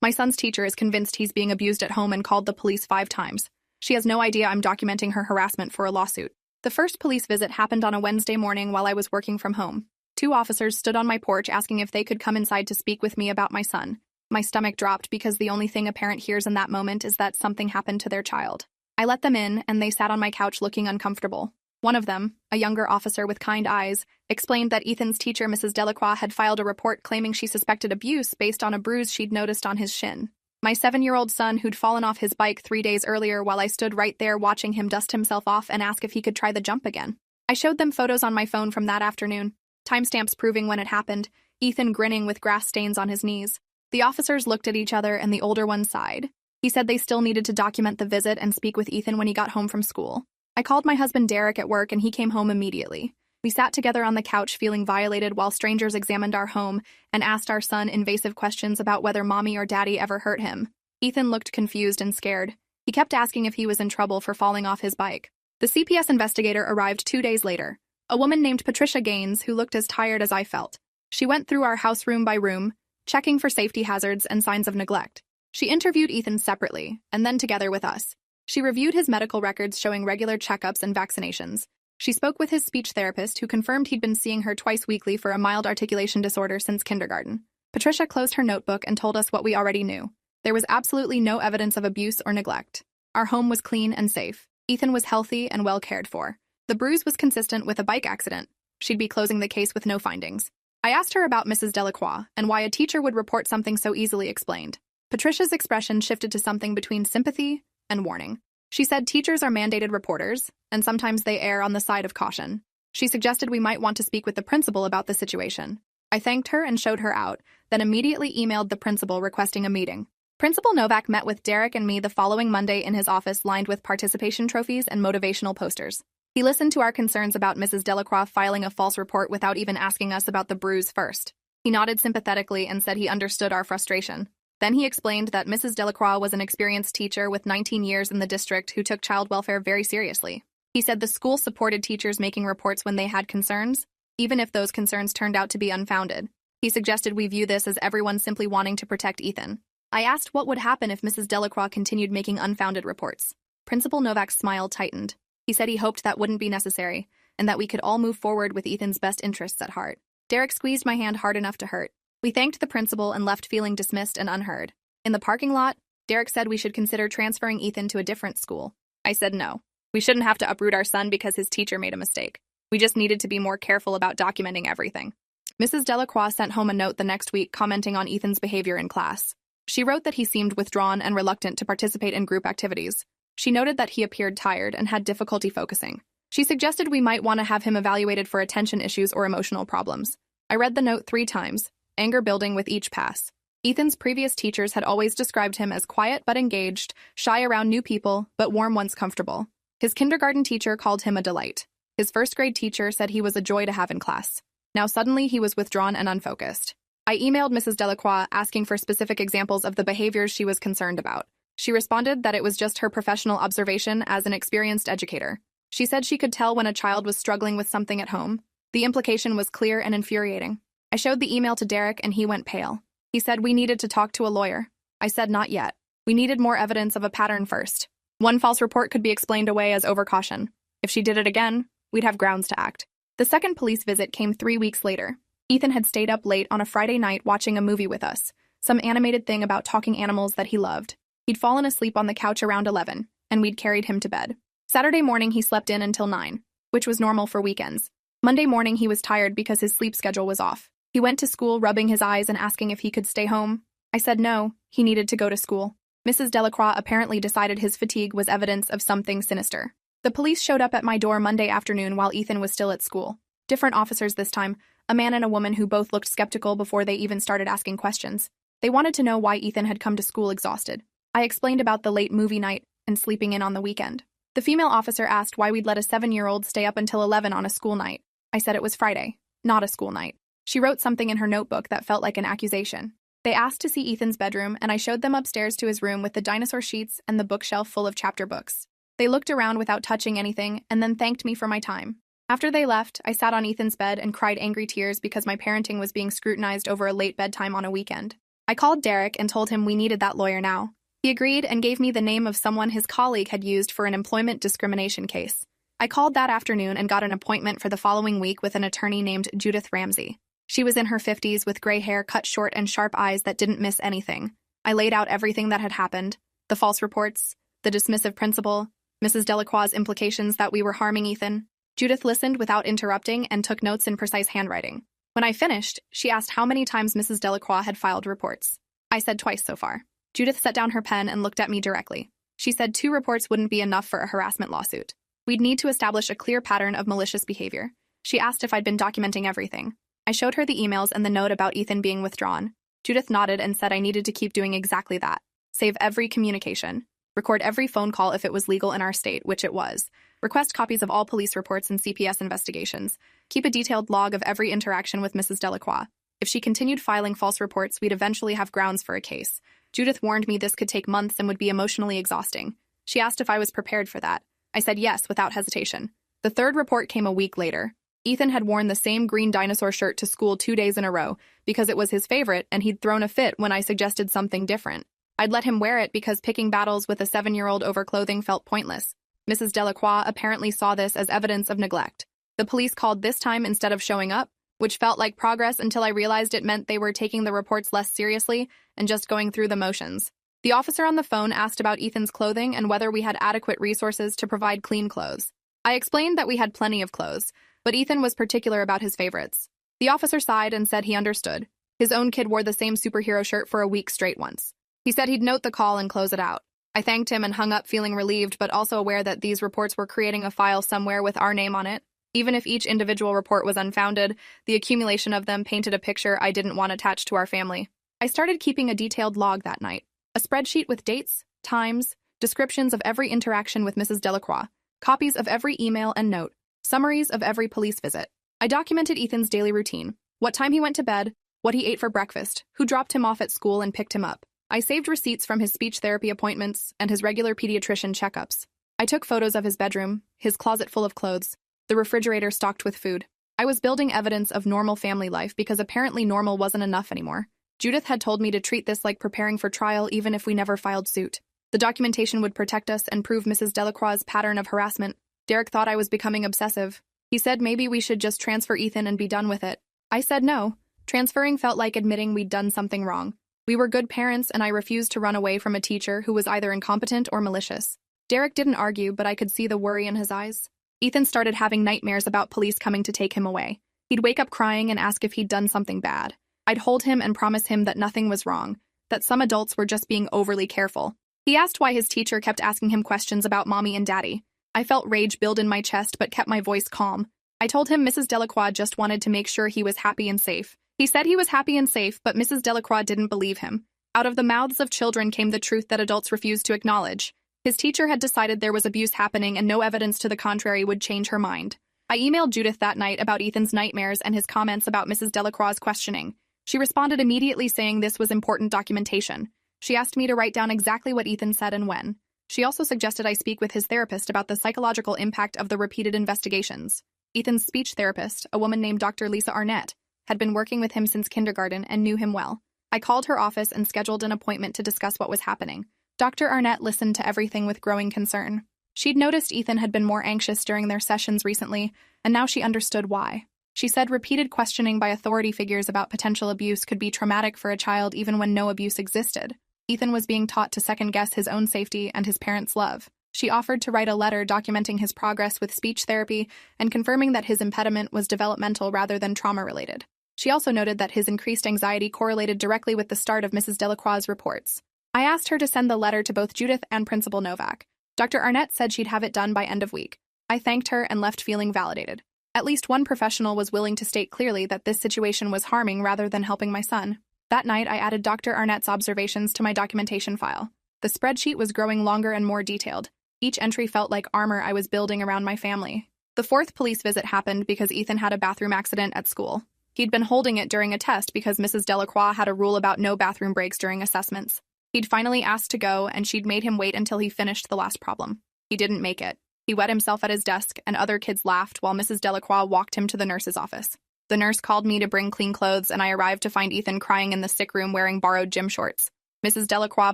My son's teacher is convinced he's being abused at home and called the police 5 times. She has no idea I'm documenting her harassment for a lawsuit. The first police visit happened on a Wednesday morning while I was working from home. 2 officers stood on my porch asking if they could come inside to speak with me about my son. My stomach dropped because the only thing a parent hears in that moment is that something happened to their child. I let them in, and they sat on my couch looking uncomfortable. One of them, a younger officer with kind eyes, explained that Ethan's teacher, Mrs. Delacroix, had filed a report claiming she suspected abuse based on a bruise she'd noticed on his shin. My 7-year-old son, who'd fallen off his bike 3 days earlier while I stood right there watching him dust himself off and ask if he could try the jump again. I showed them photos on my phone from that afternoon, timestamps proving when it happened, Ethan grinning with grass stains on his knees. The officers looked at each other and the older one sighed. He said they still needed to document the visit and speak with Ethan when he got home from school. I called my husband Derek at work and he came home immediately. We sat together on the couch feeling violated while strangers examined our home and asked our son invasive questions about whether mommy or daddy ever hurt him. Ethan looked confused and scared. He kept asking if he was in trouble for falling off his bike. The CPS investigator arrived 2 days later, a woman named Patricia Gaines who looked as tired as I felt. She went through our house room by room, checking for safety hazards and signs of neglect. She interviewed Ethan separately, and then together with us. She reviewed his medical records showing regular checkups and vaccinations. She spoke with his speech therapist who confirmed he'd been seeing her twice weekly for a mild articulation disorder since kindergarten. Patricia closed her notebook and told us what we already knew. There was absolutely no evidence of abuse or neglect. Our home was clean and safe. Ethan was healthy and well cared for. The bruise was consistent with a bike accident. She'd be closing the case with no findings. I asked her about Mrs. Delacroix and why a teacher would report something so easily explained. Patricia's expression shifted to something between sympathy and warning. She said teachers are mandated reporters, and sometimes they err on the side of caution. She suggested we might want to speak with the principal about the situation. I thanked her and showed her out, then immediately emailed the principal requesting a meeting. Principal Novak met with Derek and me the following Monday in his office lined with participation trophies and motivational posters. He listened to our concerns about Mrs. Delacroix filing a false report without even asking us about the bruise first. He nodded sympathetically and said he understood our frustration. Then he explained that Mrs. Delacroix was an experienced teacher with 19 years in the district who took child welfare very seriously. He said the school supported teachers making reports when they had concerns, even if those concerns turned out to be unfounded. He suggested we view this as everyone simply wanting to protect Ethan. I asked what would happen if Mrs. Delacroix continued making unfounded reports. Principal Novak's smile tightened. He said he hoped that wouldn't be necessary, and that we could all move forward with Ethan's best interests at heart. Derek squeezed my hand hard enough to hurt. We thanked the principal and left feeling dismissed and unheard. In the parking lot, Derek said we should consider transferring Ethan to a different school. I said no. We shouldn't have to uproot our son because his teacher made a mistake. We just needed to be more careful about documenting everything. Mrs. Delacroix sent home a note the next week commenting on Ethan's behavior in class. She wrote that he seemed withdrawn and reluctant to participate in group activities. She noted that he appeared tired and had difficulty focusing. She suggested we might want to have him evaluated for attention issues or emotional problems. I read the note 3 times, anger building with each pass. Ethan's previous teachers had always described him as quiet but engaged, shy around new people, but warm once comfortable. His kindergarten teacher called him a delight. His first-grade teacher said he was a joy to have in class. Now suddenly he was withdrawn and unfocused. I emailed Mrs. Delacroix asking for specific examples of the behaviors she was concerned about. She responded that it was just her professional observation as an experienced educator. She said she could tell when a child was struggling with something at home. The implication was clear and infuriating. I showed the email to Derek and he went pale. He said we needed to talk to a lawyer. I said not yet. We needed more evidence of a pattern first. One false report could be explained away as overcaution. If she did it again, we'd have grounds to act. The second police visit came 3 weeks later. Ethan had stayed up late on a Friday night watching a movie with us, some animated thing about talking animals that he loved. He'd fallen asleep on the couch around 11, and we'd carried him to bed. Saturday morning he slept in until 9, which was normal for weekends. Monday morning he was tired because his sleep schedule was off. He went to school rubbing his eyes and asking if he could stay home. I said no, he needed to go to school. Mrs. Delacroix apparently decided his fatigue was evidence of something sinister. The police showed up at my door Monday afternoon while Ethan was still at school. Different officers this time, a man and a woman who both looked skeptical before they even started asking questions. They wanted to know why Ethan had come to school exhausted. I explained about the late movie night and sleeping in on the weekend. The female officer asked why we'd let a 7-year-old stay up until 11 on a school night. I said it was Friday, not a school night. She wrote something in her notebook that felt like an accusation. They asked to see Ethan's bedroom, and I showed them upstairs to his room with the dinosaur sheets and the bookshelf full of chapter books. They looked around without touching anything and then thanked me for my time. After they left, I sat on Ethan's bed and cried angry tears because my parenting was being scrutinized over a late bedtime on a weekend. I called Derek and told him we needed that lawyer now. He agreed and gave me the name of someone his colleague had used for an employment discrimination case. I called that afternoon and got an appointment for the following week with an attorney named Judith Ramsey. She was in her 50s with gray hair cut short and sharp eyes that didn't miss anything. I laid out everything that had happened, the false reports, the dismissive principal, Mrs. Delacroix's implications that we were harming Ethan. Judith listened without interrupting and took notes in precise handwriting. When I finished, she asked how many times Mrs. Delacroix had filed reports. I said twice so far. Judith set down her pen and looked at me directly. She said 2 reports wouldn't be enough for a harassment lawsuit. We'd need to establish a clear pattern of malicious behavior. She asked if I'd been documenting everything. I showed her the emails and the note about Ethan being withdrawn. Judith nodded and said I needed to keep doing exactly that. Save every communication. Record every phone call if it was legal in our state, which it was. Request copies of all police reports and CPS investigations. Keep a detailed log of every interaction with Mrs. Delacroix. If she continued filing false reports, we'd eventually have grounds for a case. Judith warned me this could take months and would be emotionally exhausting. She asked if I was prepared for that. I said yes without hesitation. The 3rd report came a week later. Ethan had worn the same green dinosaur shirt to school 2 days in a row because it was his favorite and he'd thrown a fit when I suggested something different. I'd let him wear it because picking battles with a 7-year-old over clothing felt pointless. Mrs. Delacroix apparently saw this as evidence of neglect. The police called this time instead of showing up, which felt like progress until I realized it meant they were taking the reports less seriously and just going through the motions. The officer on the phone asked about Ethan's clothing and whether we had adequate resources to provide clean clothes. I explained that we had plenty of clothes, but Ethan was particular about his favorites. The officer sighed and said he understood. His own kid wore the same superhero shirt for a week straight once. He said he'd note the call and close it out. I thanked him and hung up feeling relieved but also aware that these reports were creating a file somewhere with our name on it. Even if each individual report was unfounded, the accumulation of them painted a picture I didn't want attached to our family. I started keeping a detailed log that night. A spreadsheet with dates, times, descriptions of every interaction with Mrs. Delacroix, copies of every email and note, summaries of every police visit. I documented Ethan's daily routine, what time he went to bed, what he ate for breakfast, who dropped him off at school and picked him up. I saved receipts from his speech therapy appointments and his regular pediatrician checkups. I took photos of his bedroom, his closet full of clothes, the refrigerator stocked with food. I was building evidence of normal family life because apparently normal wasn't enough anymore. Judith had told me to treat this like preparing for trial even if we never filed suit. The documentation would protect us and prove Mrs. Delacroix's pattern of harassment. Derek thought I was becoming obsessive. He said maybe we should just transfer Ethan and be done with it. I said no. Transferring felt like admitting we'd done something wrong. We were good parents and I refused to run away from a teacher who was either incompetent or malicious. Derek didn't argue, but I could see the worry in his eyes. Ethan started having nightmares about police coming to take him away. He'd wake up crying and ask if he'd done something bad. I'd hold him and promise him that nothing was wrong, that some adults were just being overly careful. He asked why his teacher kept asking him questions about mommy and daddy. I felt rage build in my chest but kept my voice calm. I told him Mrs. Delacroix just wanted to make sure he was happy and safe. He said he was happy and safe, but Mrs. Delacroix didn't believe him. Out of the mouths of children came the truth that adults refused to acknowledge. His teacher had decided there was abuse happening and no evidence to the contrary would change her mind. I emailed Judith that night about Ethan's nightmares and his comments about Mrs. Delacroix's questioning. She responded immediately saying this was important documentation. She asked me to write down exactly what Ethan said and when. She also suggested I speak with his therapist about the psychological impact of the repeated investigations. Ethan's speech therapist, a woman named Dr. Lisa Arnett, had been working with him since kindergarten and knew him well. I called her office and scheduled an appointment to discuss what was happening. Dr. Arnett listened to everything with growing concern. She'd noticed Ethan had been more anxious during their sessions recently, and now she understood why. She said repeated questioning by authority figures about potential abuse could be traumatic for a child even when no abuse existed. Ethan was being taught to second-guess his own safety and his parents' love. She offered to write a letter documenting his progress with speech therapy and confirming that his impediment was developmental rather than trauma-related. She also noted that his increased anxiety correlated directly with the start of Mrs. Delacroix's reports. I asked her to send the letter to both Judith and Principal Novak. Dr. Arnett said she'd have it done by end of week. I thanked her and left feeling validated. At least one professional was willing to state clearly that this situation was harming rather than helping my son. That night, I added Dr. Arnett's observations to my documentation file. The spreadsheet was growing longer and more detailed. Each entry felt like armor I was building around my family. The 4th police visit happened because Ethan had a bathroom accident at school. He'd been holding it during a test because Mrs. Delacroix had a rule about no bathroom breaks during assessments. He'd finally asked to go, and she'd made him wait until he finished the last problem. He didn't make it. He wet himself at his desk, and other kids laughed while Mrs. Delacroix walked him to the nurse's office. The nurse called me to bring clean clothes, and I arrived to find Ethan crying in the sick room wearing borrowed gym shorts. Mrs. Delacroix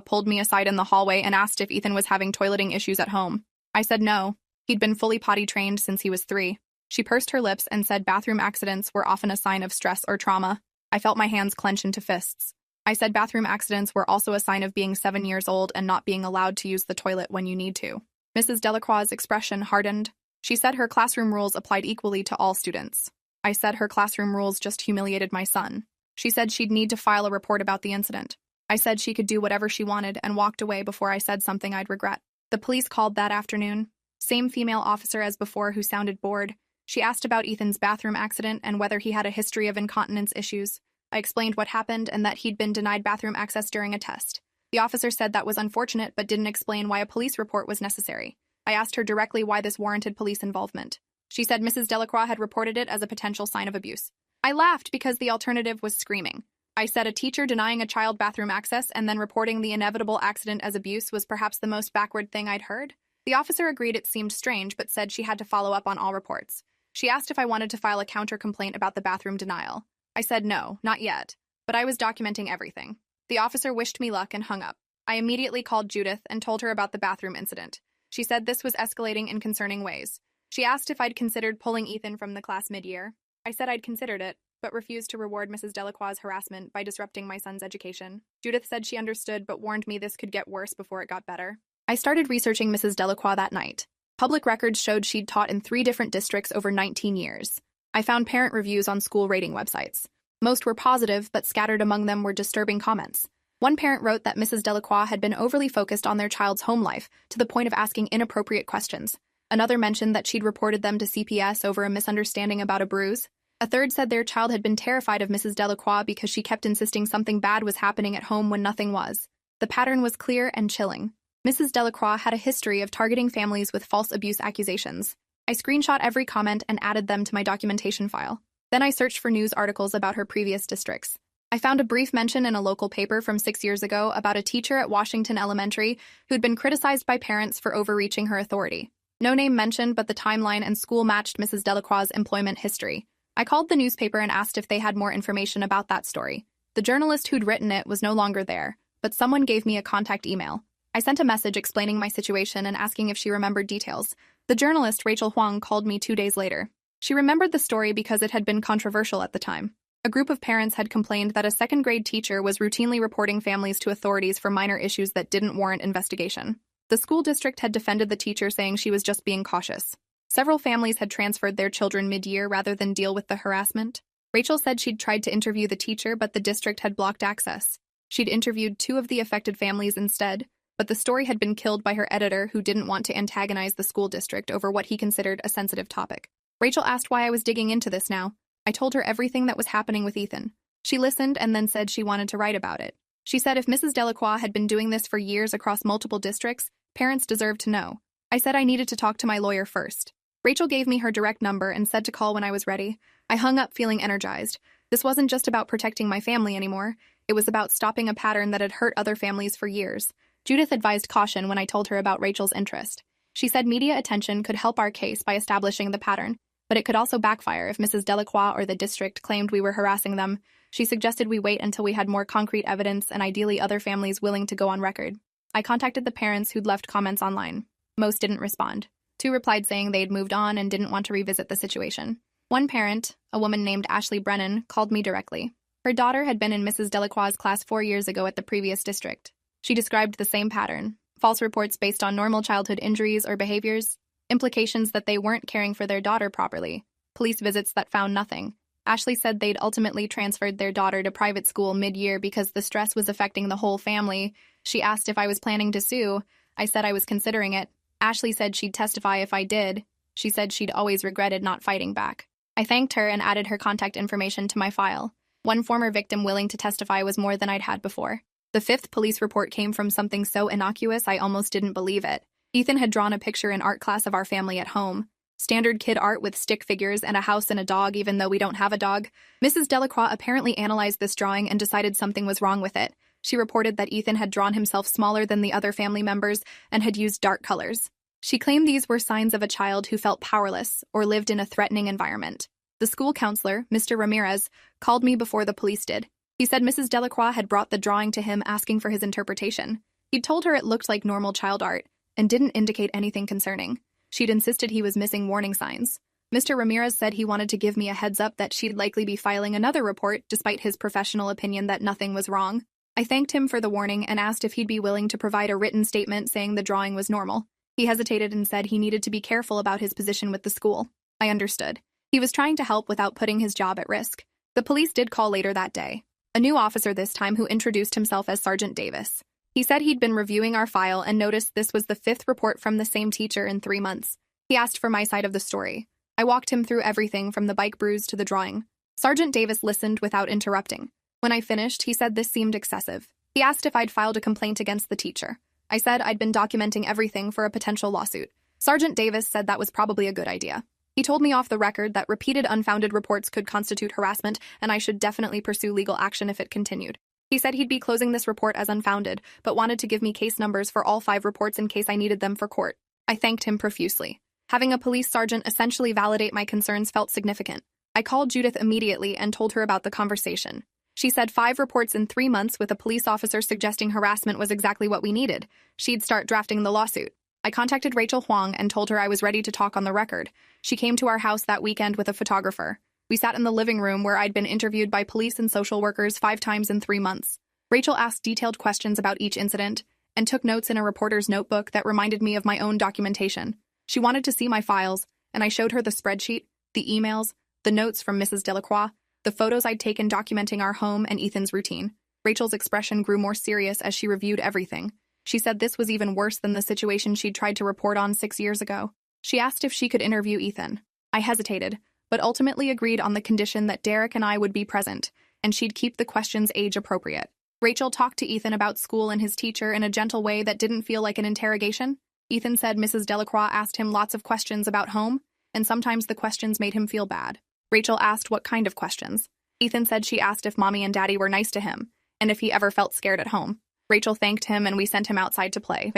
pulled me aside in the hallway and asked if Ethan was having toileting issues at home. I said no. He'd been fully potty trained since he was 3. She pursed her lips and said bathroom accidents were often a sign of stress or trauma. I felt my hands clench into fists. I said bathroom accidents were also a sign of being 7 years old and not being allowed to use the toilet when you need to. Mrs. Delacroix's expression hardened. She said her classroom rules applied equally to all students. I said her classroom rules just humiliated my son. She said she'd need to file a report about the incident. I said she could do whatever she wanted and walked away before I said something I'd regret. The police called that afternoon. Same female officer as before who sounded bored. She asked about Ethan's bathroom accident and whether he had a history of incontinence issues. I explained what happened and that he'd been denied bathroom access during a test. The officer said that was unfortunate but didn't explain why a police report was necessary. I asked her directly why this warranted police involvement. She said Mrs. Delacroix had reported it as a potential sign of abuse. I laughed because the alternative was screaming. I said a teacher denying a child bathroom access and then reporting the inevitable accident as abuse was perhaps the most backward thing I'd heard. The officer agreed it seemed strange but said she had to follow up on all reports. She asked if I wanted to file a counter-complaint about the bathroom denial. I said no, not yet, but I was documenting everything. The officer wished me luck and hung up. I immediately called Judith and told her about the bathroom incident. She said this was escalating in concerning ways. She asked if I'd considered pulling Ethan from the class mid-year. I said I'd considered it, but refused to reward Mrs. Delacroix's harassment by disrupting my son's education. Judith said she understood but warned me this could get worse before it got better. I started researching Mrs. Delacroix that night. Public records showed she'd taught in 3 different districts over 19 years. I found parent reviews on school rating websites. Most were positive, but scattered among them were disturbing comments. One parent wrote that Mrs. Delacroix had been overly focused on their child's home life, to the point of asking inappropriate questions. Another mentioned that she'd reported them to CPS over a misunderstanding about a bruise. A third said their child had been terrified of Mrs. Delacroix because she kept insisting something bad was happening at home when nothing was. The pattern was clear and chilling. Mrs. Delacroix had a history of targeting families with false abuse accusations. I screenshot every comment and added them to my documentation file. Then I searched for news articles about her previous districts. I found a brief mention in a local paper from 6 years ago about a teacher at Washington Elementary who'd been criticized by parents for overreaching her authority. No name mentioned, but the timeline and school matched Mrs. Delacroix's employment history. I called the newspaper and asked if they had more information about that story. The journalist who'd written it was no longer there, but someone gave me a contact email. I sent a message explaining my situation and asking if she remembered details. The journalist, Rachel Huang, called me 2 days later. She remembered the story because it had been controversial at the time. A group of parents had complained that a second-grade teacher was routinely reporting families to authorities for minor issues that didn't warrant investigation. The school district had defended the teacher, saying she was just being cautious. Several families had transferred their children mid-year rather than deal with the harassment. Rachel said she'd tried to interview the teacher, but the district had blocked access. She'd interviewed 2 of the affected families instead, but the story had been killed by her editor, who didn't want to antagonize the school district over what he considered a sensitive topic. Rachel asked why I was digging into this now. I told her everything that was happening with Ethan. She listened and then said she wanted to write about it. She said if Mrs. Delacroix had been doing this for years across multiple districts, parents deserved to know. I said I needed to talk to my lawyer first. Rachel gave me her direct number and said to call when I was ready. I hung up feeling energized. This wasn't just about protecting my family anymore. It was about stopping a pattern that had hurt other families for years. Judith advised caution when I told her about Rachel's interest. She said media attention could help our case by establishing the pattern, but it could also backfire if Mrs. Delacroix or the district claimed we were harassing them. She suggested we wait until we had more concrete evidence and ideally other families willing to go on record. I contacted the parents who'd left comments online. Most didn't respond. 2 replied saying they'd moved on and didn't want to revisit the situation. One parent, a woman named Ashley Brennan, called me directly. Her daughter had been in Mrs. Delacroix's class 4 years ago at the previous district. She described the same pattern: false reports based on normal childhood injuries or behaviors, implications that they weren't caring for their daughter properly, police visits that found nothing. Ashley said they'd ultimately transferred their daughter to private school mid-year because the stress was affecting the whole family. She asked if I was planning to sue. I said I was considering it. Ashley said she'd testify if I did. She said she'd always regretted not fighting back. I thanked her and added her contact information to my file. One former victim willing to testify was more than I'd had before. The 5th police report came from something so innocuous I almost didn't believe it. Ethan had drawn a picture in art class of our family at home. Standard kid art with stick figures and a house and a dog, even though we don't have a dog. Mrs. Delacroix apparently analyzed this drawing and decided something was wrong with it. She reported that Ethan had drawn himself smaller than the other family members and had used dark colors. She claimed these were signs of a child who felt powerless or lived in a threatening environment. The school counselor, Mr. Ramirez, called me before the police did. He said Mrs. Delacroix had brought the drawing to him asking for his interpretation. He'd told her it looked like normal child art and didn't indicate anything concerning. She'd insisted he was missing warning signs. Mr. Ramirez said he wanted to give me a heads up that she'd likely be filing another report despite his professional opinion that nothing was wrong. I thanked him for the warning and asked if he'd be willing to provide a written statement saying the drawing was normal. He hesitated and said he needed to be careful about his position with the school. I understood. He was trying to help without putting his job at risk. The police did call later that day. A new officer this time who introduced himself as Sergeant Davis. He said he'd been reviewing our file and noticed this was the 5th report from the same teacher in 3 months. He asked for my side of the story. I walked him through everything from the bike bruise to the drawing. Sergeant Davis listened without interrupting. When I finished, he said this seemed excessive. He asked if I'd filed a complaint against the teacher. I said I'd been documenting everything for a potential lawsuit. Sergeant Davis said that was probably a good idea. He told me off the record that repeated unfounded reports could constitute harassment and I should definitely pursue legal action if it continued. He said he'd be closing this report as unfounded, but wanted to give me case numbers for all 5 reports in case I needed them for court. I thanked him profusely. Having a police sergeant essentially validate my concerns felt significant. I called Judith immediately and told her about the conversation. She said 5 reports in 3 months with a police officer suggesting harassment was exactly what we needed. She'd start drafting the lawsuit. I contacted Rachel Huang and told her I was ready to talk on the record. She came to our house that weekend with a photographer. We sat in the living room where I'd been interviewed by police and social workers 5 times in 3 months. Rachel asked detailed questions about each incident and took notes in a reporter's notebook that reminded me of my own documentation. She wanted to see my files, and I showed her the spreadsheet, the emails, the notes from Mrs. Delacroix, the photos I'd taken documenting our home and Ethan's routine. Rachel's expression grew more serious as she reviewed everything. She said this was even worse than the situation she'd tried to report on 6 years ago. She asked if she could interview Ethan. I hesitated, but ultimately agreed on the condition that Derek and I would be present, and she'd keep the questions age-appropriate. Rachel talked to Ethan about school and his teacher in a gentle way that didn't feel like an interrogation. Ethan said Mrs. Delacroix asked him lots of questions about home, and sometimes the questions made him feel bad. Rachel asked what kind of questions. Ethan said she asked if Mommy and Daddy were nice to him, and if he ever felt scared at home. Rachel thanked him and we sent him outside to play.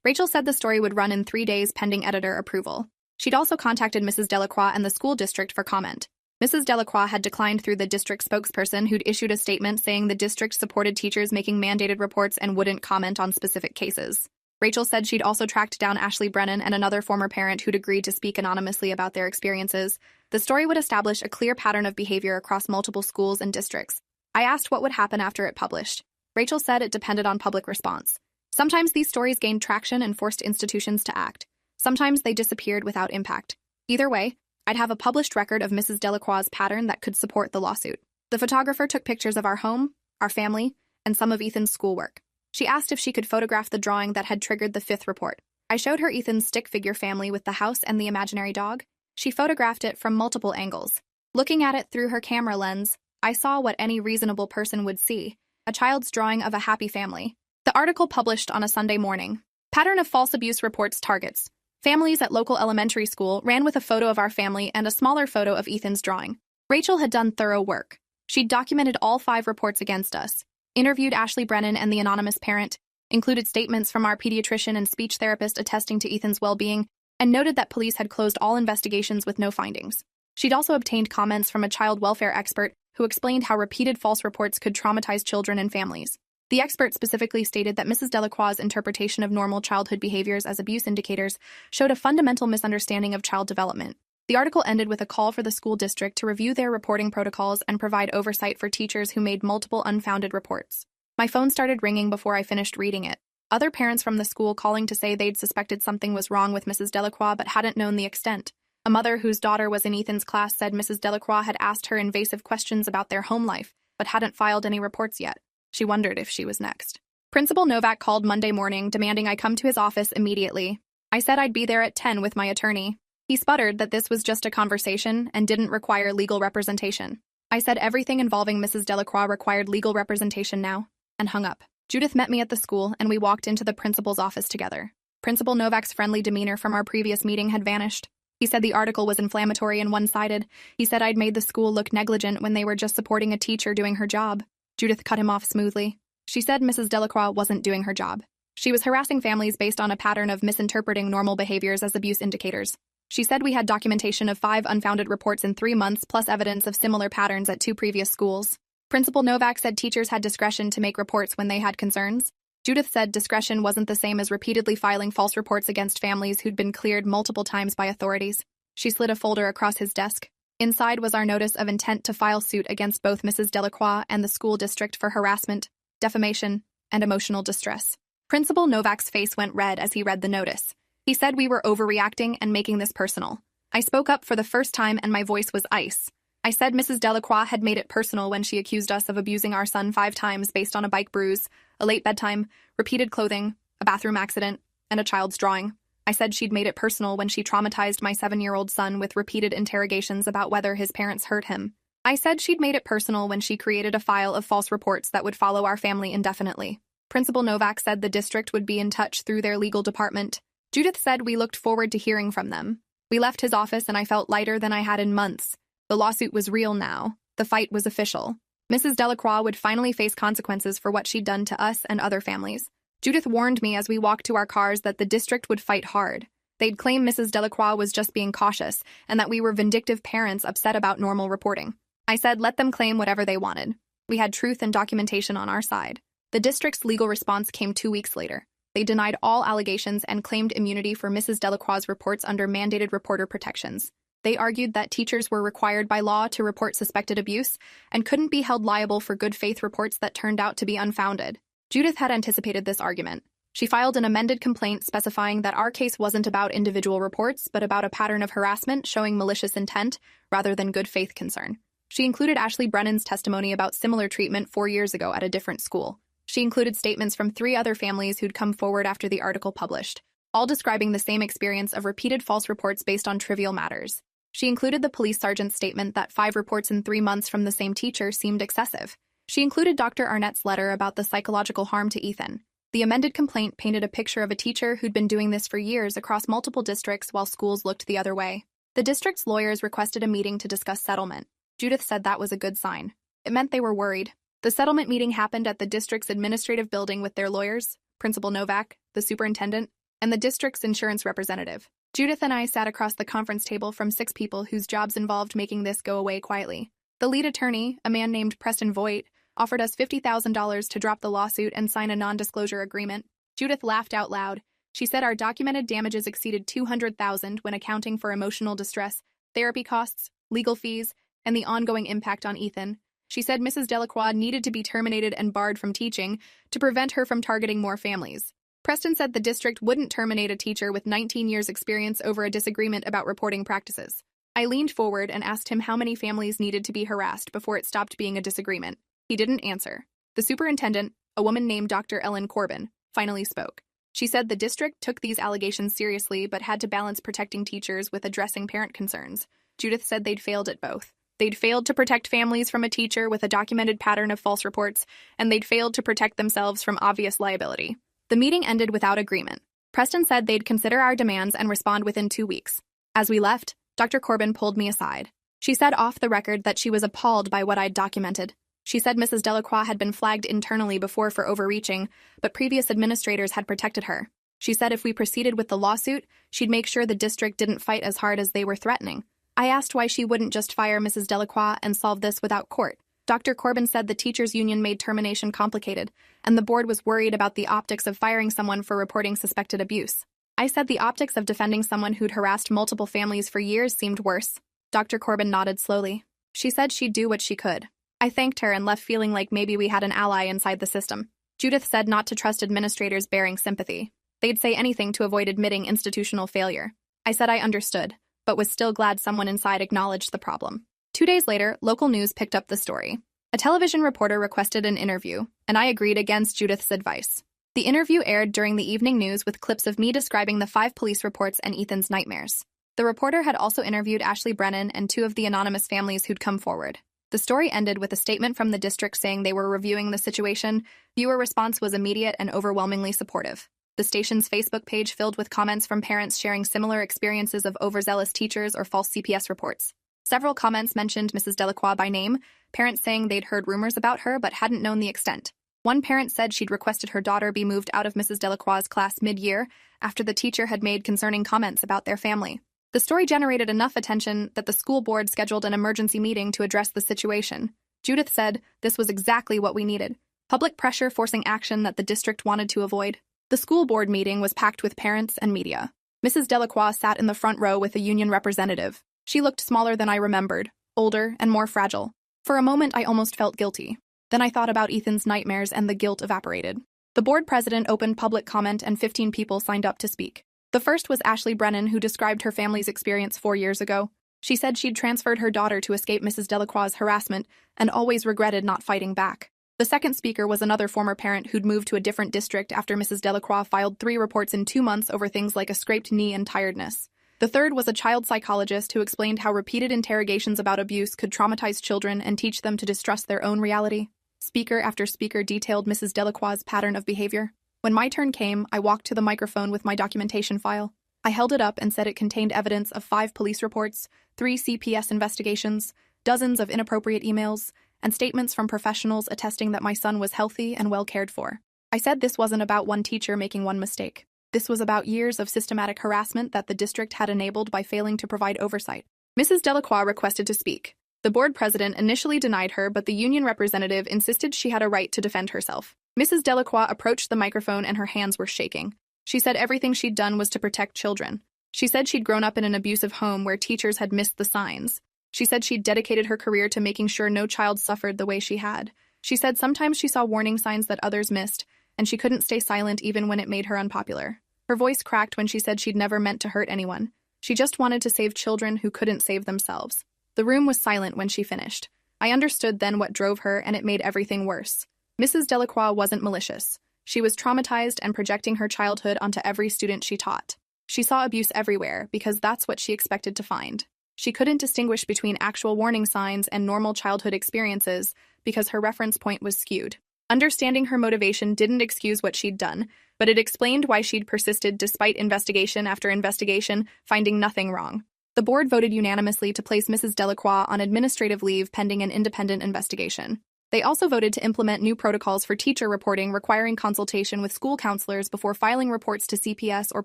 Rachel said the story would run in 3 days pending editor approval. She'd also contacted Mrs. Delacroix and the school district for comment. Mrs. Delacroix had declined through the district spokesperson who'd issued a statement saying the district supported teachers making mandated reports and wouldn't comment on specific cases. Rachel said she'd also tracked down Ashley Brennan and another former parent who'd agreed to speak anonymously about their experiences. The story would establish a clear pattern of behavior across multiple schools and districts. I asked what would happen after it published. Rachel said it depended on public response. Sometimes these stories gained traction and forced institutions to act. Sometimes they disappeared without impact. Either way, I'd have a published record of Mrs. Delacroix's pattern that could support the lawsuit. The photographer took pictures of our home, our family, and some of Ethan's schoolwork. She asked if she could photograph the drawing that had triggered the 5th report. I showed her Ethan's stick figure family with the house and the imaginary dog. She photographed it from multiple angles. Looking at it through her camera lens, I saw what any reasonable person would see, a child's drawing of a happy family. The article published on a Sunday morning. Pattern of false abuse reports targets. Families at local elementary school ran with a photo of our family and a smaller photo of Ethan's drawing. Rachel had done thorough work. She'd documented all 5 reports against us, interviewed Ashley Brennan and the anonymous parent, included statements from our pediatrician and speech therapist attesting to Ethan's well-being, and noted that police had closed all investigations with no findings. She'd also obtained comments from a child welfare expert who explained how repeated false reports could traumatize children and families. The expert specifically stated that Mrs. Delacroix's interpretation of normal childhood behaviors as abuse indicators showed a fundamental misunderstanding of child development. The article ended with a call for the school district to review their reporting protocols and provide oversight for teachers who made multiple unfounded reports. My phone started ringing before I finished reading it. Other parents from the school calling to say they'd suspected something was wrong with Mrs. Delacroix but hadn't known the extent. A mother whose daughter was in Ethan's class said Mrs. Delacroix had asked her invasive questions about their home life, but hadn't filed any reports yet. She wondered if she was next. Principal Novak called Monday morning, demanding I come to his office immediately. I said I'd be there at 10 with my attorney. He sputtered that this was just a conversation and didn't require legal representation. I said everything involving Mrs. Delacroix required legal representation now, and hung up. Judith met me at the school, and we walked into the principal's office together. Principal Novak's friendly demeanor from our previous meeting had vanished. He said the article was inflammatory and one-sided. He said I'd made the school look negligent when they were just supporting a teacher doing her job. Judith cut him off smoothly. She said Mrs. Delacroix wasn't doing her job. She was harassing families based on a pattern of misinterpreting normal behaviors as abuse indicators. She said we had documentation of 5 unfounded reports in 3 months, plus evidence of similar patterns at 2 previous schools. Principal Novak said teachers had discretion to make reports when they had concerns. Judith said discretion wasn't the same as repeatedly filing false reports against families who'd been cleared multiple times by authorities. She slid a folder across his desk. Inside was our notice of intent to file suit against both Mrs. Delacroix and the school district for harassment, defamation, and emotional distress. Principal Novak's face went red as he read the notice. He said we were overreacting and making this personal. I spoke up for the first time and my voice was ice. I said Mrs. Delacroix had made it personal when she accused us of abusing our son 5 times based on a bike bruise, a late bedtime, repeated clothing, a bathroom accident, and a child's drawing. I said she'd made it personal when she traumatized my 7-year-old son with repeated interrogations about whether his parents hurt him. I said she'd made it personal when she created a file of false reports that would follow our family indefinitely. Principal Novak said the district would be in touch through their legal department. Judith said we looked forward to hearing from them. We left his office and I felt lighter than I had in months. The lawsuit was real now. The fight was official. Mrs. Delacroix would finally face consequences for what she'd done to us and other families. Judith warned me as we walked to our cars that the district would fight hard. They'd claim Mrs. Delacroix was just being cautious and that we were vindictive parents upset about normal reporting. I said let them claim whatever they wanted. We had truth and documentation on our side. The district's legal response came 2 weeks later. They denied all allegations and claimed immunity for Mrs. Delacroix's reports under mandated reporter protections. They argued that teachers were required by law to report suspected abuse and couldn't be held liable for good faith reports that turned out to be unfounded. Judith had anticipated this argument. She filed an amended complaint specifying that our case wasn't about individual reports, but about a pattern of harassment showing malicious intent rather than good faith concern. She included Ashley Brennan's testimony about similar treatment 4 years ago at a different school. She included statements from 3 other families who'd come forward after the article published, all describing the same experience of repeated false reports based on trivial matters. She included the police sergeant's statement that 5 reports in 3 months from the same teacher seemed excessive. She included Dr. Arnett's letter about the psychological harm to Ethan. The amended complaint painted a picture of a teacher who'd been doing this for years across multiple districts while schools looked the other way. The district's lawyers requested a meeting to discuss settlement. Judith said that was a good sign. It meant they were worried. The settlement meeting happened at the district's administrative building with their lawyers, Principal Novak, the superintendent, and the district's insurance representative. Judith and I sat across the conference table from 6 people whose jobs involved making this go away quietly. The lead attorney, a man named Preston Voigt, offered us $50,000 to drop the lawsuit and sign a non-disclosure agreement. Judith laughed out loud. She said our documented damages exceeded $200,000 when accounting for emotional distress, therapy costs, legal fees, and the ongoing impact on Ethan. She said Mrs. Delacroix needed to be terminated and barred from teaching to prevent her from targeting more families. Preston said the district wouldn't terminate a teacher with 19 years' experience over a disagreement about reporting practices. I leaned forward and asked him how many families needed to be harassed before it stopped being a disagreement. He didn't answer. The superintendent, a woman named Dr. Ellen Corbin, finally spoke. She said the district took these allegations seriously but had to balance protecting teachers with addressing parent concerns. Judith said they'd failed at both. They'd failed to protect families from a teacher with a documented pattern of false reports, and they'd failed to protect themselves from obvious liability. The meeting ended without agreement. Preston said they'd consider our demands and respond within 2 weeks. As we left, Dr. Corbin pulled me aside. She said off the record that she was appalled by what I'd documented. She said Mrs. Delacroix had been flagged internally before for overreaching, but previous administrators had protected her. She said if we proceeded with the lawsuit, she'd make sure the district didn't fight as hard as they were threatening. I asked why she wouldn't just fire Mrs. Delacroix and solve this without court. Dr. Corbin said the teachers' union made termination complicated, and the board was worried about the optics of firing someone for reporting suspected abuse. I said the optics of defending someone who'd harassed multiple families for years seemed worse. Dr. Corbin nodded slowly. She said she'd do what she could. I thanked her and left feeling like maybe we had an ally inside the system. Judith said not to trust administrators bearing sympathy. They'd say anything to avoid admitting institutional failure. I said I understood, but was still glad someone inside acknowledged the problem. 2 days later, local news picked up the story. A television reporter requested an interview, and I agreed against Judith's advice. The interview aired during the evening news with clips of me describing the 5 police reports and Ethan's nightmares. The reporter had also interviewed Ashley Brennan and 2 of the anonymous families who'd come forward. The story ended with a statement from the district saying they were reviewing the situation. Viewer response was immediate and overwhelmingly supportive. The station's Facebook page filled with comments from parents sharing similar experiences of overzealous teachers or false CPS reports. Several comments mentioned Mrs. Delacroix by name, parents saying they'd heard rumors about her but hadn't known the extent. One parent said she'd requested her daughter be moved out of Mrs. Delacroix's class mid-year after the teacher had made concerning comments about their family. The story generated enough attention that the school board scheduled an emergency meeting to address the situation. Judith said, "This was exactly what we needed. Public pressure forcing action that the district wanted to avoid." The school board meeting was packed with parents and media. Mrs. Delacroix sat in the front row with a union representative. She looked smaller than I remembered, older and more fragile. For a moment, I almost felt guilty. Then I thought about Ethan's nightmares and the guilt evaporated. The board president opened public comment and 15 people signed up to speak. The first was Ashley Brennan, who described her family's experience 4 years ago. She said she'd transferred her daughter to escape Mrs. Delacroix's harassment and always regretted not fighting back. The second speaker was another former parent who'd moved to a different district after Mrs. Delacroix filed 3 reports in 2 months over things like a scraped knee and tiredness. The third was a child psychologist who explained how repeated interrogations about abuse could traumatize children and teach them to distrust their own reality. Speaker after speaker detailed Mrs. Delacroix's pattern of behavior. When my turn came, I walked to the microphone with my documentation file. I held it up and said it contained evidence of 5 police reports, 3 CPS investigations, dozens of inappropriate emails, and statements from professionals attesting that my son was healthy and well cared for. I said this wasn't about one teacher making one mistake. This was about years of systematic harassment that the district had enabled by failing to provide oversight. Mrs. Delacroix requested to speak. The board president initially denied her, but the union representative insisted she had a right to defend herself. Mrs. Delacroix approached the microphone and her hands were shaking. She said everything she'd done was to protect children. She said she'd grown up in an abusive home where teachers had missed the signs. She said she'd dedicated her career to making sure no child suffered the way she had. She said sometimes she saw warning signs that others missed, and she couldn't stay silent even when it made her unpopular. Her voice cracked when she said she'd never meant to hurt anyone. She just wanted to save children who couldn't save themselves. The room was silent when she finished. I understood then what drove her, and it made everything worse. Mrs. Delacroix wasn't malicious. She was traumatized and projecting her childhood onto every student she taught. She saw abuse everywhere because that's what she expected to find. She couldn't distinguish between actual warning signs and normal childhood experiences because her reference point was skewed. Understanding her motivation didn't excuse what she'd done, but it explained why she'd persisted despite investigation after investigation, finding nothing wrong. The board voted unanimously to place Mrs. Delacroix on administrative leave pending an independent investigation. They also voted to implement new protocols for teacher reporting requiring consultation with school counselors before filing reports to CPS or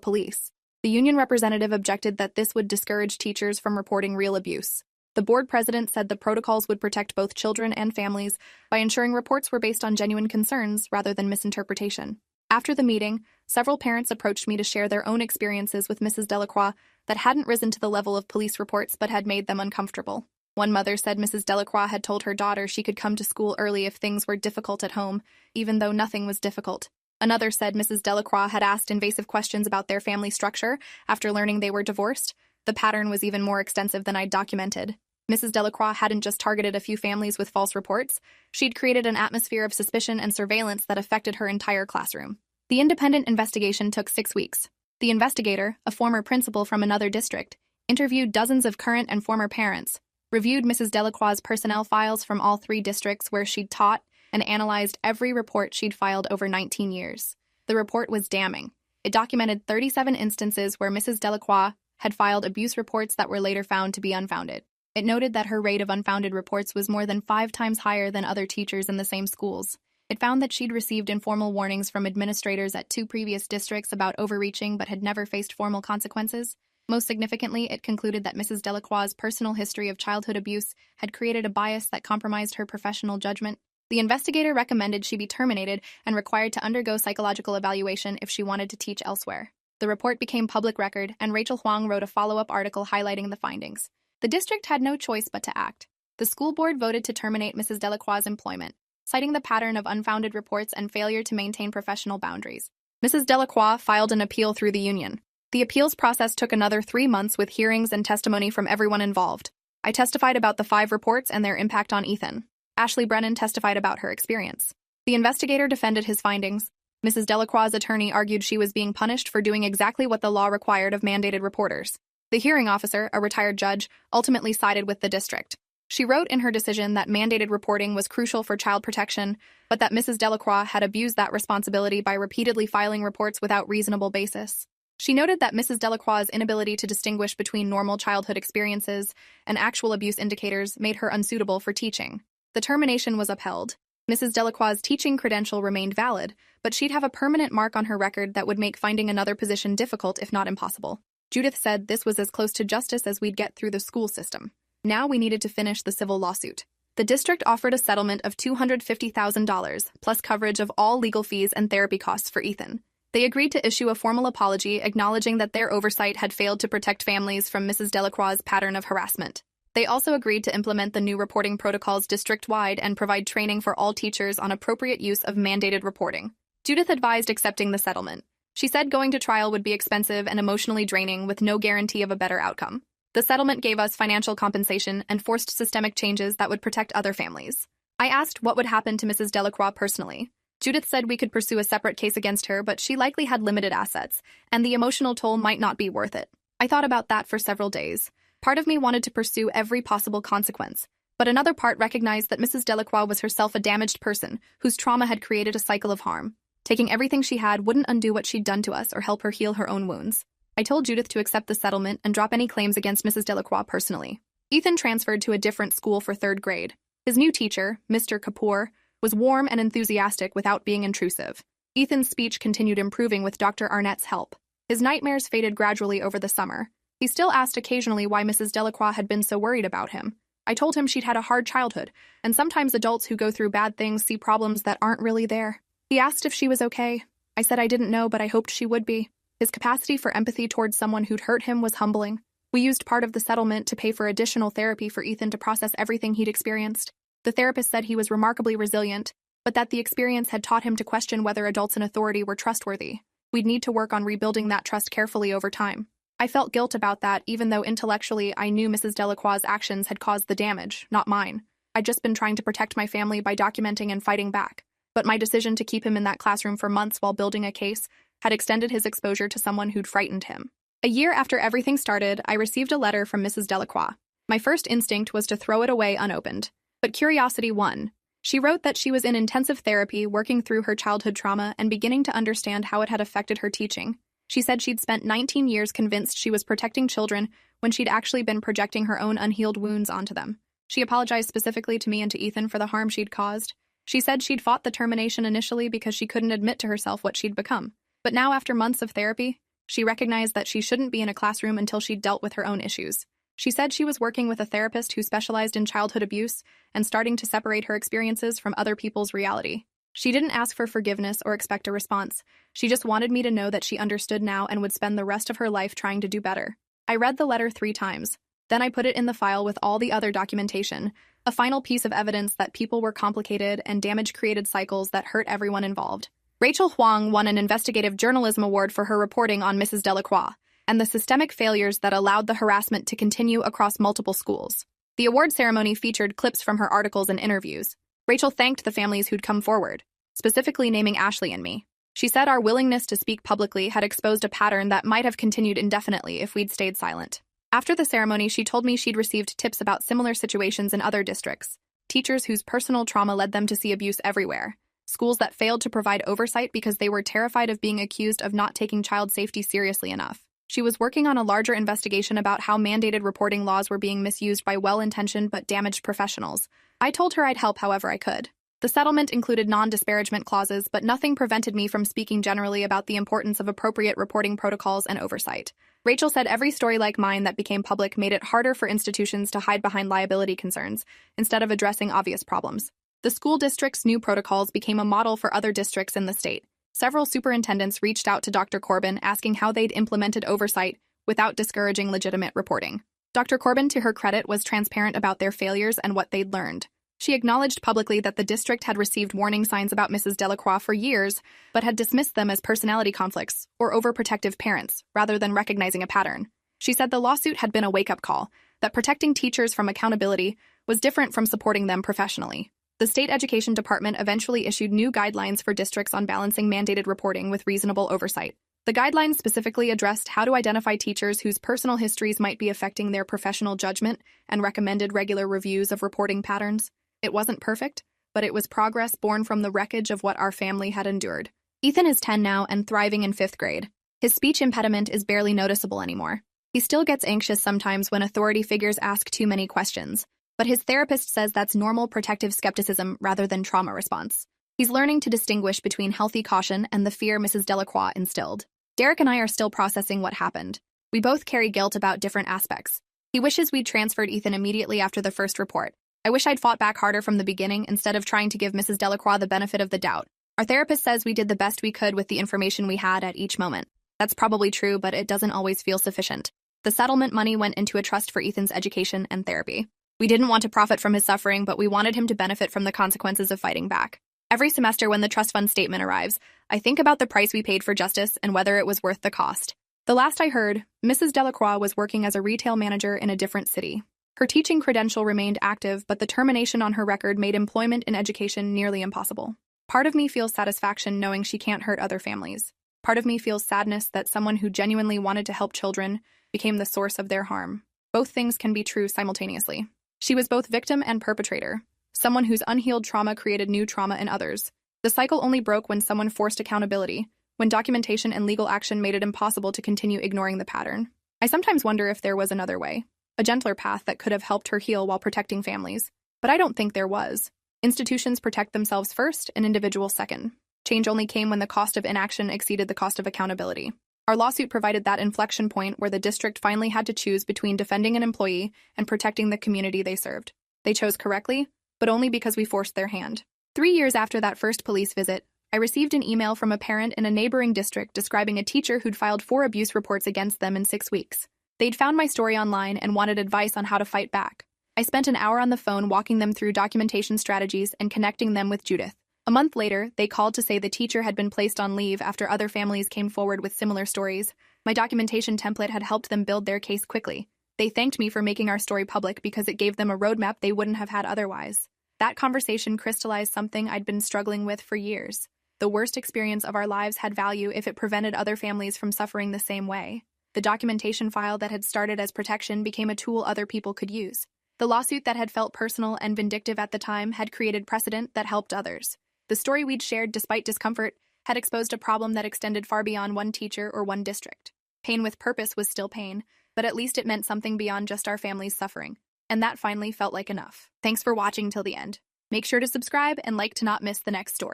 police. The union representative objected that this would discourage teachers from reporting real abuse. The board president said the protocols would protect both children and families by ensuring reports were based on genuine concerns rather than misinterpretation. After the meeting, several parents approached me to share their own experiences with Mrs. Delacroix that hadn't risen to the level of police reports but had made them uncomfortable. One mother said Mrs. Delacroix had told her daughter she could come to school early if things were difficult at home, even though nothing was difficult. Another said Mrs. Delacroix had asked invasive questions about their family structure after learning they were divorced. The pattern was even more extensive than I'd documented. Mrs. Delacroix hadn't just targeted a few families with false reports. She'd created an atmosphere of suspicion and surveillance that affected her entire classroom. The independent investigation took 6 weeks. The investigator, a former principal from another district, interviewed dozens of current and former parents, reviewed Mrs. Delacroix's personnel files from all 3 districts where she'd taught, and analyzed every report she'd filed over 19 years. The report was damning. It documented 37 instances where Mrs. Delacroix had filed abuse reports that were later found to be unfounded. It noted that her rate of unfounded reports was more than 5 times higher than other teachers in the same schools. It found that she'd received informal warnings from administrators at 2 previous districts about overreaching but had never faced formal consequences. Most significantly, it concluded that Mrs. Delacroix's personal history of childhood abuse had created a bias that compromised her professional judgment. The investigator recommended she be terminated and required to undergo psychological evaluation if she wanted to teach elsewhere. The report became public record, and Rachel Huang wrote a follow-up article highlighting the findings. The district had no choice but to act. The school board voted to terminate Mrs. Delacroix's employment, citing the pattern of unfounded reports and failure to maintain professional boundaries. Mrs. Delacroix filed an appeal through the union. The appeals process took another 3 months with hearings and testimony from everyone involved. I testified about the 5 reports and their impact on Ethan. Ashley Brennan testified about her experience. The investigator defended his findings. Mrs. Delacroix's attorney argued she was being punished for doing exactly what the law required of mandated reporters. The hearing officer, a retired judge, ultimately sided with the district. She wrote in her decision that mandated reporting was crucial for child protection, but that Mrs. Delacroix had abused that responsibility by repeatedly filing reports without reasonable basis. She noted that Mrs. Delacroix's inability to distinguish between normal childhood experiences and actual abuse indicators made her unsuitable for teaching. The termination was upheld. Mrs. Delacroix's teaching credential remained valid, but she'd have a permanent mark on her record that would make finding another position difficult if not impossible. Judith said this was as close to justice as we'd get through the school system. Now we needed to finish the civil lawsuit. The district offered a settlement of $250,000, plus coverage of all legal fees and therapy costs for Ethan. They agreed to issue a formal apology acknowledging that their oversight had failed to protect families from Mrs. Delacroix's pattern of harassment. They also agreed to implement the new reporting protocols district-wide and provide training for all teachers on appropriate use of mandated reporting. Judith advised accepting the settlement. She said going to trial would be expensive and emotionally draining with no guarantee of a better outcome. The settlement gave us financial compensation and forced systemic changes that would protect other families. I asked what would happen to Mrs. Delacroix personally. Judith said we could pursue a separate case against her, but she likely had limited assets, and the emotional toll might not be worth it. I thought about that for several days. Part of me wanted to pursue every possible consequence, but another part recognized that Mrs. Delacroix was herself a damaged person whose trauma had created a cycle of harm. Taking everything she had wouldn't undo what she'd done to us or help her heal her own wounds. I told Judith to accept the settlement and drop any claims against Mrs. Delacroix personally. Ethan transferred to a different school for 3rd grade. His new teacher, Mr. Kapoor, was warm and enthusiastic without being intrusive. Ethan's speech continued improving with Dr. Arnett's help. His nightmares faded gradually over the summer. He still asked occasionally why Mrs. Delacroix had been so worried about him. I told him she'd had a hard childhood, and sometimes adults who go through bad things see problems that aren't really there. He asked if she was okay. I said I didn't know, but I hoped she would be. His capacity for empathy towards someone who'd hurt him was humbling. We used part of the settlement to pay for additional therapy for Ethan to process everything he'd experienced. The therapist said he was remarkably resilient, but that the experience had taught him to question whether adults in authority were trustworthy. We'd need to work on rebuilding that trust carefully over time. I felt guilt about that, even though intellectually I knew Mrs. Delacroix's actions had caused the damage, not mine. I'd just been trying to protect my family by documenting and fighting back. But my decision to keep him in that classroom for months while building a case had extended his exposure to someone who'd frightened him. A year after everything started, I received a letter from Mrs. Delacroix. My first instinct was to throw it away unopened. But curiosity won. She wrote that she was in intensive therapy, working through her childhood trauma and beginning to understand how it had affected her teaching. She said she'd spent 19 years convinced she was protecting children when she'd actually been projecting her own unhealed wounds onto them. She apologized specifically to me and to Ethan for the harm she'd caused. She said she'd fought the termination initially because she couldn't admit to herself what she'd become. But now, after months of therapy, she recognized that she shouldn't be in a classroom until she'd dealt with her own issues. She said she was working with a therapist who specialized in childhood abuse and starting to separate her experiences from other people's reality. She didn't ask for forgiveness or expect a response. She just wanted me to know that she understood now and would spend the rest of her life trying to do better. I read the letter 3 times. Then I put it in the file with all the other documentation, a final piece of evidence that people were complicated and damage created cycles that hurt everyone involved. Rachel Huang won an investigative journalism award for her reporting on Mrs. Delacroix and the systemic failures that allowed the harassment to continue across multiple schools. The award ceremony featured clips from her articles and interviews. Rachel thanked the families who'd come forward, specifically naming Ashley and me. She said our willingness to speak publicly had exposed a pattern that might have continued indefinitely if we'd stayed silent. After the ceremony, she told me she'd received tips about similar situations in other districts, teachers whose personal trauma led them to see abuse everywhere, schools that failed to provide oversight because they were terrified of being accused of not taking child safety seriously enough. She was working on a larger investigation about how mandated reporting laws were being misused by well-intentioned but damaged professionals. I told her I'd help however I could. The settlement included non-disparagement clauses, but nothing prevented me from speaking generally about the importance of appropriate reporting protocols and oversight. Rachel said every story like mine that became public made it harder for institutions to hide behind liability concerns, instead of addressing obvious problems. The school district's new protocols became a model for other districts in the state. Several superintendents reached out to Dr. Corbin asking how they'd implemented oversight without discouraging legitimate reporting. Dr. Corbin, to her credit, was transparent about their failures and what they'd learned. She acknowledged publicly that the district had received warning signs about Mrs. Delacroix for years, but had dismissed them as personality conflicts or overprotective parents, rather than recognizing a pattern. She said the lawsuit had been a wake-up call, that protecting teachers from accountability was different from supporting them professionally. The state education department eventually issued new guidelines for districts on balancing mandated reporting with reasonable oversight. The guidelines specifically addressed how to identify teachers whose personal histories might be affecting their professional judgment and recommended regular reviews of reporting patterns. It wasn't perfect, but it was progress born from the wreckage of what our family had endured. Ethan is 10 now and thriving in 5th grade. His speech impediment is barely noticeable anymore. He still gets anxious sometimes when authority figures ask too many questions, but his therapist says that's normal protective skepticism rather than trauma response. He's learning to distinguish between healthy caution and the fear Mrs. Delacroix instilled. Derek and I are still processing what happened. We both carry guilt about different aspects. He wishes we'd transferred Ethan immediately after the first report. I wish I'd fought back harder from the beginning instead of trying to give Mrs. Delacroix the benefit of the doubt. Our therapist says we did the best we could with the information we had at each moment. That's probably true, but it doesn't always feel sufficient. The settlement money went into a trust for Ethan's education and therapy. We didn't want to profit from his suffering, but we wanted him to benefit from the consequences of fighting back. Every semester when the trust fund statement arrives, I think about the price we paid for justice and whether it was worth the cost. The last I heard, Mrs. Delacroix was working as a retail manager in a different city. Her teaching credential remained active, but the termination on her record made employment in education nearly impossible. Part of me feels satisfaction knowing she can't hurt other families. Part of me feels sadness that someone who genuinely wanted to help children became the source of their harm. Both things can be true simultaneously. She was both victim and perpetrator, someone whose unhealed trauma created new trauma in others. The cycle only broke when someone forced accountability, when documentation and legal action made it impossible to continue ignoring the pattern. I sometimes wonder if there was another way, a gentler path that could have helped her heal while protecting families. But I don't think there was. Institutions protect themselves first and individuals second. Change only came when the cost of inaction exceeded the cost of accountability. Our lawsuit provided that inflection point where the district finally had to choose between defending an employee and protecting the community they served. They chose correctly, but only because we forced their hand. 3 years after that first police visit, I received an email from a parent in a neighboring district describing a teacher who'd filed 4 abuse reports against them in 6 weeks. They'd found my story online and wanted advice on how to fight back. I spent an hour on the phone walking them through documentation strategies and connecting them with Judith. A month later, they called to say the teacher had been placed on leave after other families came forward with similar stories. My documentation template had helped them build their case quickly. They thanked me for making our story public because it gave them a roadmap they wouldn't have had otherwise. That conversation crystallized something I'd been struggling with for years. The worst experience of our lives had value if it prevented other families from suffering the same way. The documentation file that had started as protection became a tool other people could use. The lawsuit that had felt personal and vindictive at the time had created precedent that helped others. The story we'd shared, despite discomfort, had exposed a problem that extended far beyond one teacher or one district. Pain with purpose was still pain, but at least it meant something beyond just our family's suffering. And that finally felt like enough. Thanks for watching till the end. Make sure to subscribe and like to not miss the next story.